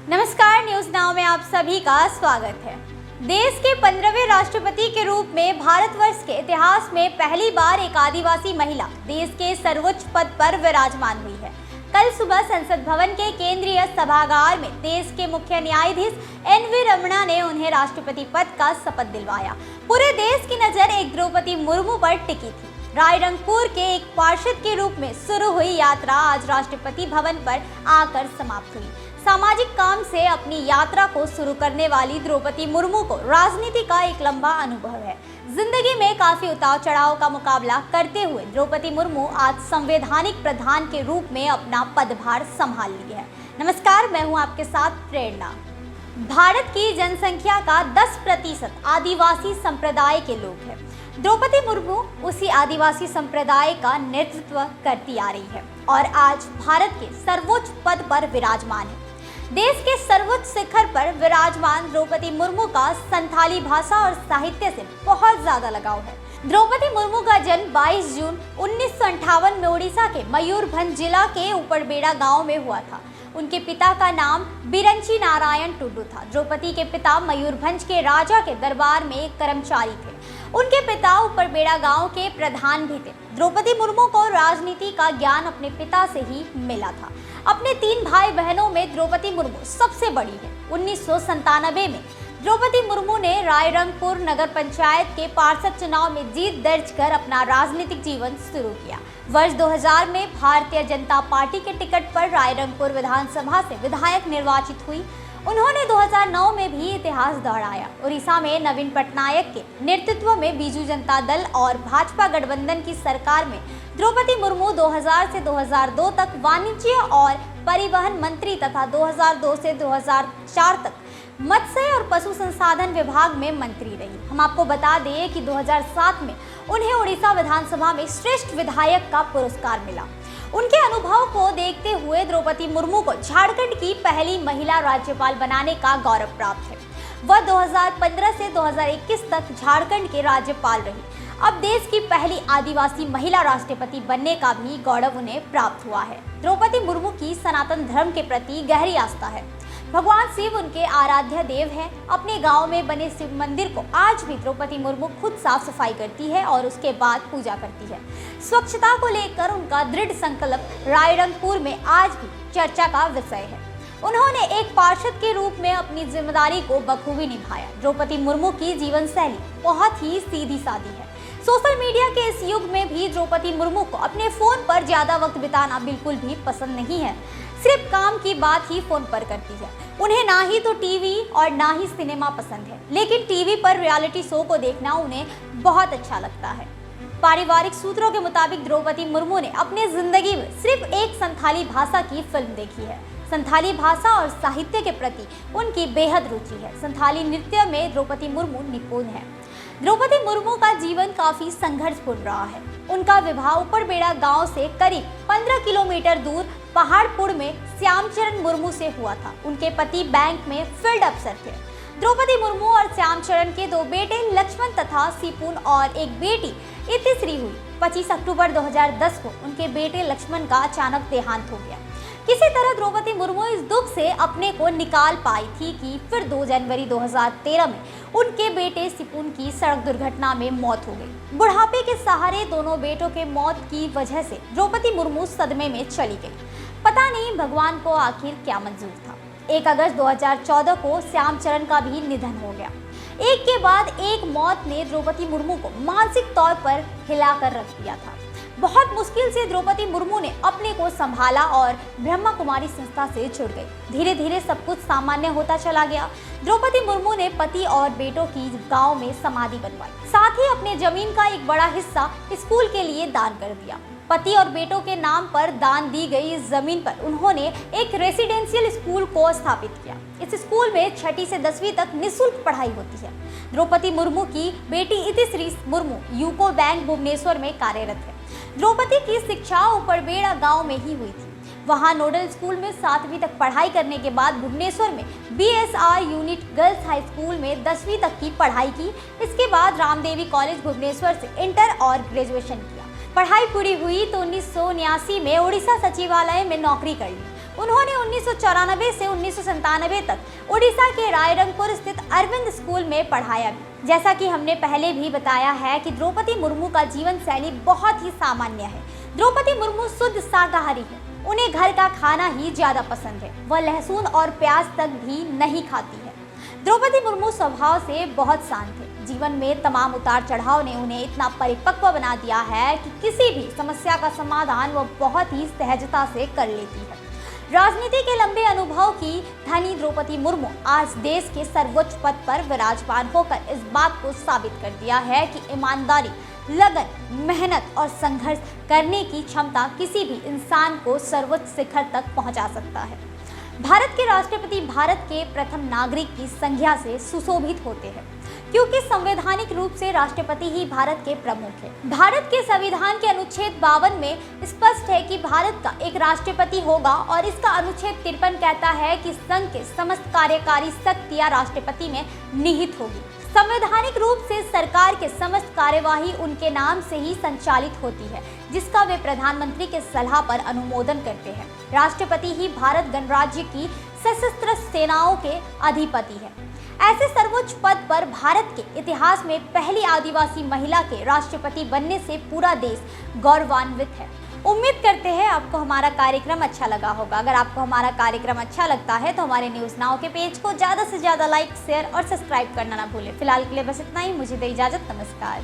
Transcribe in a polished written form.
नमस्कार, news now में आप सभी का स्वागत है। देश के 15वें राष्ट्रपति के रूप में भारतवर्ष के इतिहास में पहली बार एक आदिवासी महिला देश के सर्वोच्च पद पर विराजमान हुई है। कल सुबह संसद भवन के केंद्रीय सभागार में देश के मुख्य न्यायाधीश एन.वी. रमणा ने उन्हें राष्ट्रपति पद का शपथ दिलवाया। पूरे देश की नजर एक द्रौपदी मुर्मू पर टिकी थी। रायरंगपुर के एक पार्षद के रूप में शुरू हुई यात्रा आज राष्ट्रपति भवन पर आकर समाप्त हुई। सामाजिक काम से अपनी यात्रा को शुरू करने वाली द्रौपदी मुर्मू को राजनीति का एक लंबा अनुभव है। जिंदगी में काफी उतार चढ़ाव का मुकाबला करते हुए द्रौपदी मुर्मू आज संवैधानिक प्रधान के रूप में अपना पदभार संभाल ली है। नमस्कार, मैं हूं आपके साथ प्रेरणा। भारत की जनसंख्या का 10% आदिवासी संप्रदाय के लोग हैं। द्रौपदी मुर्मू उसी आदिवासी संप्रदाय का नेतृत्व करती आ रही है और आज भारत के सर्वोच्च पद पर विराजमान है। देश के सर्वोच्च शिखर पर विराजमान द्रौपदी मुर्मू का संथाली भाषा और साहित्य से बहुत ज्यादा लगाव है। द्रौपदी मुर्मू का जन्म 22 जून 1958 में उड़ीसा के मयूरभंज जिला के उपरबेड़ा गांव में हुआ था। उनके पिता का नाम बिरंची नारायण टुडू था। द्रौपदी के पिता मयूरभंज के राजा के दरबार में एक कर्मचारी थे। उनके पिता उपरबेड़ा गांव के प्रधान भी थे। द्रौपदी मुर्मू को राजनीति का ज्ञान अपने पिता से ही मिला था। अपने 3 भाई बहनों में द्रौपदी मुर्मू सबसे बड़ी है। 1997 में द्रौपदी मुर्मू ने रायरंगपुर नगर पंचायत के पार्षद चुनाव में जीत दर्ज कर अपना राजनीतिक जीवन शुरू किया। वर्ष 2000 में भारतीय जनता पार्टी के टिकट पर रायरंगपुर विधानसभा से विधायक निर्वाचित हुई। उन्होंने 2009 में भी इतिहास दोहराया। उड़ीसा में नवीन पटनायक के नेतृत्व में बीजू जनता दल और भाजपा गठबंधन की सरकार में द्रौपदी मुर्मू 2000 से 2002 तक वाणिज्य और परिवहन मंत्री तथा 2002 से 2004 तक मत्स्य और पशु संसाधन विभाग में मंत्री रही। हम आपको बता दें कि 2007 में उन्हें उड़ीसा विधानसभा में श्रेष्ठ विधायक का पुरस्कार मिला। उनके अनुभव को देखते हुए द्रौपदी मुर्मू को झारखंड की पहली महिला राज्यपाल बनाने का गौरव प्राप्त है। वह 2015 से 2021 तक झारखंड के राज्यपाल रही। अब देश की पहली आदिवासी महिला राष्ट्रपति बनने का भी गौरव उन्हें प्राप्त हुआ है। द्रौपदी मुर्मू की सनातन धर्म के प्रति गहरी आस्था है। भगवान शिव उनके आराध्य देव हैं। अपने गांव में बने शिव मंदिर को आज भी द्रौपदी मुर्मू खुद साफ सफाई करती है और उसके बाद पूजा करती है। स्वच्छता को लेकर उनका दृढ़ संकल्प रायरंगपुर में आज भी चर्चा का विषय है। उन्होंने एक पार्षद के रूप में अपनी जिम्मेदारी को बखूबी निभाया। द्रौपदी मुर्मू की जीवन शैली बहुत ही सीधी सादी है। सोशल मीडिया के इस युग में भी द्रौपदी मुर्मू को अपने फोन पर ज्यादा वक्त बिताना बिल्कुल भी पसंद नहीं है। सिर्फ काम की बात ही फोन पर करती है। उन्हें ना ही तो टीवी और ना ही सिनेमा पसंद है, लेकिन टीवी पर रियलिटी शो को देखना उन्हें बहुत अच्छा लगता है। पारिवारिक सूत्रों के मुताबिक द्रौपदी मुर्मू ने अपनी जिंदगी में सिर्फ एक संथाली भाषा की फिल्म देखी है। संथाली भाषा और साहित्य के प्रति उनकी बेहद रुचि है। संथाली नृत्य में द्रौपदी मुर्मू निपुण है। द्रौपदी मुर्मू का जीवन काफी संघर्षपूर्ण रहा है। उनका विवाह उपरबेड़ा गांव से करीब 15 किलोमीटर दूर पहाड़पुर में श्यामचरण मुर्मू से हुआ था। उनके पति बैंक में फील्ड अफसर थे। द्रौपदी मुर्मू और श्यामचरण के 2 बेटे लक्ष्मण तथा सिपुन और एक बेटी इतिश्री हुई। 25 अक्टूबर 2010 को उनके बेटे लक्ष्मण का अचानक देहांत हो गया। किसी तरह द्रौपदी मुर्मू इस दुख से अपने को निकाल पाई थी कि फिर 2 जनवरी 2013 में उनके बेटे सिपुन की सड़क दुर्घटना में मौत हो गई। बुढ़ापे के सहारे दोनों बेटों के मौत की वजह से द्रौपदी मुर्मू सदमे में चली गई। पता नहीं भगवान को आखिर क्या मंजूर था। 1 अगस्त 2014 को श्यामचरण का भी निधन हो गया। एक के बाद एक मौत ने द्रौपदी मुर्मू को मानसिक तौर पर हिलाकर रख दिया था। बहुत मुश्किल से द्रौपदी मुर्मू ने अपने को संभाला और ब्रह्मा कुमारी संस्था से जुड़ गई। धीरे धीरे सब कुछ सामान्य होता चला गया। द्रौपदी मुर्मू ने पति और बेटों की गांव में समाधि बनवाई। साथ ही अपने जमीन का एक बड़ा हिस्सा स्कूल के लिए दान कर दिया। पति और बेटों के नाम पर दान दी गई इस जमीन पर उन्होंने एक रेसिडेंशियल स्कूल को स्थापित किया। इस स्कूल में 6ठी से 10वीं तक निःशुल्क पढ़ाई होती है। द्रौपदी मुर्मू की बेटी इतिश्री मुर्मू यूको बैंक भुवनेश्वर में कार्यरत है। द्रौपदी की शिक्षा उपरबेड़ा गांव में ही हुई थी। वहां नोडल स्कूल में 7वीं तक पढ़ाई करने के बाद भुवनेश्वर में BSR unit girls high school में 10वीं तक की पढ़ाई की। इसके बाद रामदेवी कॉलेज भुवनेश्वर से इंटर और ग्रेजुएशन किया। पढ़ाई पूरी हुई तो 1979 में उड़ीसा सचिवालय में नौकरी कर ली। उन्होंने 1994 से 1997 तक उड़ीसा के रायरंगपुर स्थित अरविंद स्कूल में पढ़ाया भी। जैसा कि हमने पहले भी बताया है कि द्रौपदी मुर्मू का जीवन शैली बहुत ही सामान्य है। द्रौपदी मुर्मू शुद्ध शाकाहारी है। उन्हें घर का खाना ही ज्यादा पसंद है। वह लहसुन और प्याज तक भी नहीं खाती है। द्रौपदी मुर्मू स्वभाव से बहुत शांत है। जीवन में तमाम उतार चढ़ाव ने उन्हें इतना परिपक्व बना दिया है कि किसी भी समस्या का समाधान वह बहुत ही सहजता से कर लेती है। राजनीति के लंबे अनुभव की धनी द्रौपदी मुर्मू आज देश के सर्वोच्च पद पर विराजमान होकर इस बात को साबित कर दिया है कि ईमानदारी, लगन, मेहनत और संघर्ष करने की क्षमता किसी भी इंसान को सर्वोच्च शिखर तक पहुंचा सकता है। भारत के राष्ट्रपति भारत के प्रथम नागरिक की संज्ञा से सुशोभित होते हैं, क्योंकि संवैधानिक रूप से राष्ट्रपति ही भारत के प्रमुख है। भारत के संविधान के अनुच्छेद 52 में स्पष्ट है कि भारत का एक राष्ट्रपति होगा और इसका अनुच्छेद 53 कहता है कि संघ के समस्त कार्यकारी शक्तियां राष्ट्रपति में निहित होगी। संवैधानिक रूप से सरकार के समस्त कार्यवाही उनके नाम से ही संचालित होती है, जिसका वे प्रधानमंत्री के सलाह पर अनुमोदन करते हैं। राष्ट्रपति ही भारत गणराज्य की सशस्त्र सेनाओं के अधिपति है। ऐसे सर्वोच्च पद पर भारत के इतिहास में पहली आदिवासी महिला के राष्ट्रपति बनने से पूरा देश गौरवान्वित है। उम्मीद करते हैं आपको हमारा कार्यक्रम अच्छा लगा होगा। अगर आपको हमारा कार्यक्रम अच्छा लगता है तो हमारे न्यूज़ नाउ के पेज को ज़्यादा से ज़्यादा लाइक, शेयर और सब्सक्राइब करना ना भूलें। फिलहाल के लिए बस इतना ही। मुझे दे इजाज़त। नमस्कार।